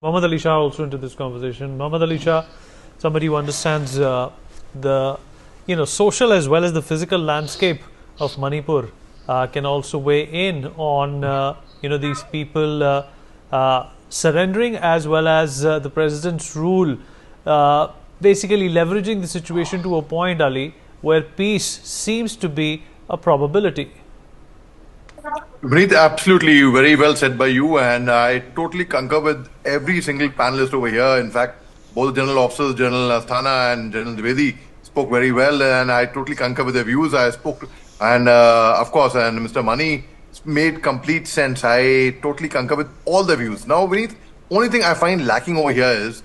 Muhammad Ali Shah also into this conversation. Muhammad Ali Shah, somebody who understands the social as well as the physical landscape of Manipur, can also weigh in on these people surrendering as well as the president's rule, basically leveraging the situation to a point, Ali, where peace seems to be a probability. Vineet, absolutely very well said by you, and I totally concur with every single panelist over here. In fact, both the general officers, General Asthana and General Dwivedi, spoke very well, and I totally concur with their views. I spoke, and of course, and Mr. Mani made complete sense. I totally concur with all the views. Now, Vineet, only thing I find lacking over here is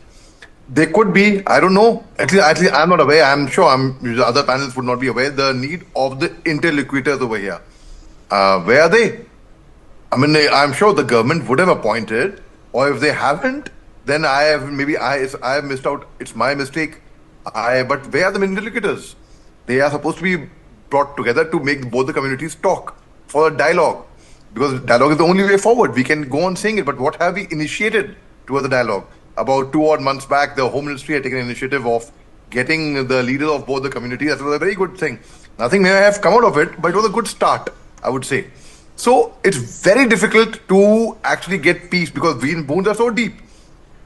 there could be, I don't know, at least I'm not aware. I'm sure the other panelists would not be aware the need of the interlocutors over here. Where are they? I mean, I'm sure the government would have appointed, or if they haven't, then I have missed out. It's my mistake. But where are the interlocutors? They are supposed to be brought together to make both the communities talk for a dialogue, because dialogue is the only way forward. We can go on saying it, but what have we initiated towards the dialogue? About 2 odd months back, the Home Ministry had taken an initiative of getting the leaders of both the communities. That was a very good thing. Nothing may have come out of it, but it was a good start, I would say. So it's very difficult to actually get peace because wounds are so deep.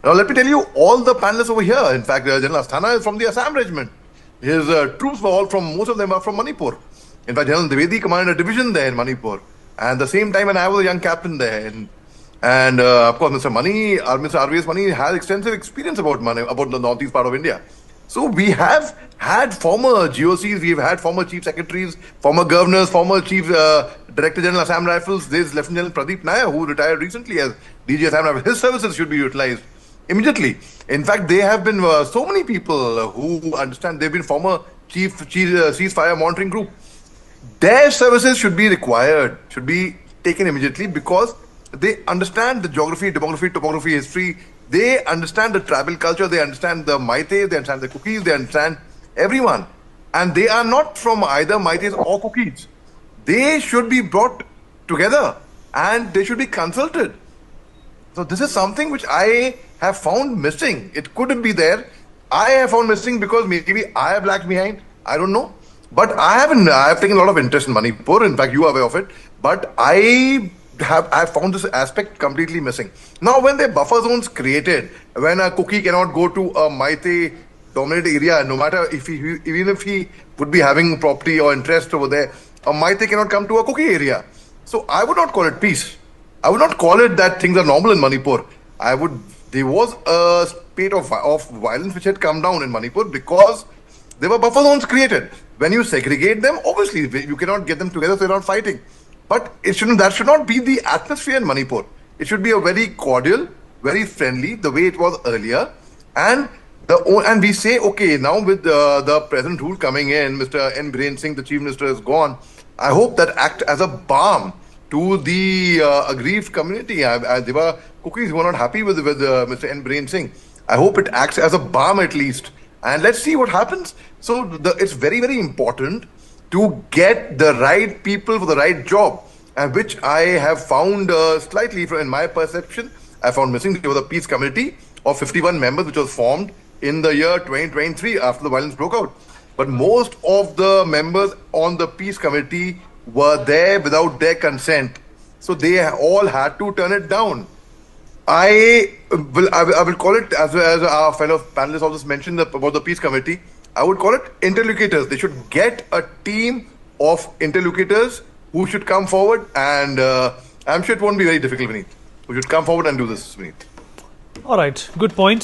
Now let me tell you, all the panelists over here, in fact, General Asthana is from the Assam regiment. His troops were all most of them are from Manipur. In fact, General Dwivedi commanded a division there in Manipur. And at the same time, when I was a young captain there. And of course, Mr. RVS Mani has extensive experience about the northeast part of India. So we have had former GOCs, we've had former chief secretaries, former governors, former chief Director General Assam Rifles. There's Lieutenant General Pradeep Nair, who retired recently as DG Assam Rifles. His services should be utilized immediately. In fact, there have been so many people who understand. They've been former chief ceasefire monitoring group. Their services should be required, should be taken immediately, because they understand the geography, demography, topography, history. They understand the tribal culture. They understand the Meiteis. They understand the Kukis. They understand everyone. And they are not from either Meiteis or Kukis. They should be brought together and they should be consulted. So this is something which I have found missing. It couldn't be there. I have found missing because maybe I have lagged behind. I don't know. But I have taken a lot of interest in Manipur. In fact, you are aware of it. But I have found this aspect completely missing. Now, when there are buffer zones created, when a Kuki cannot go to a Meitei dominated area, no matter even if he would be having property or interest over there, a Meitei cannot come to a Kuki area. So I would not call it peace. I would not call it that things are normal in Manipur. There was a spate of violence which had come down in Manipur because there were buffer zones created. When you segregate them, obviously you cannot get them together, so they're not fighting. But that should not be the atmosphere in Manipur. It should be a very cordial, very friendly, the way it was earlier. And we say, okay, now with the present rule coming in, Mr. N. Biren Singh, the Chief Minister, is gone. I hope that act as a balm to the aggrieved community. There were Kukis who were not happy with Mr. N. Biren Singh. I hope it acts as a balm at least. And let's see what happens. So it's very, very important to get the right people for the right job, and which I have found slightly, in my perception, I found missing. There was a peace committee of 51 members which was formed in the year 2023 after the violence broke out. But most of the members on the peace committee were there without their consent. So they all had to turn it down. I will call it, as our fellow panelists also mentioned about the peace committee, I would call it interlocutors. They should get a team of interlocutors who should come forward, and I'm sure it won't be very difficult, Vineet. Who should come forward and do this, Vineet. All right, good point.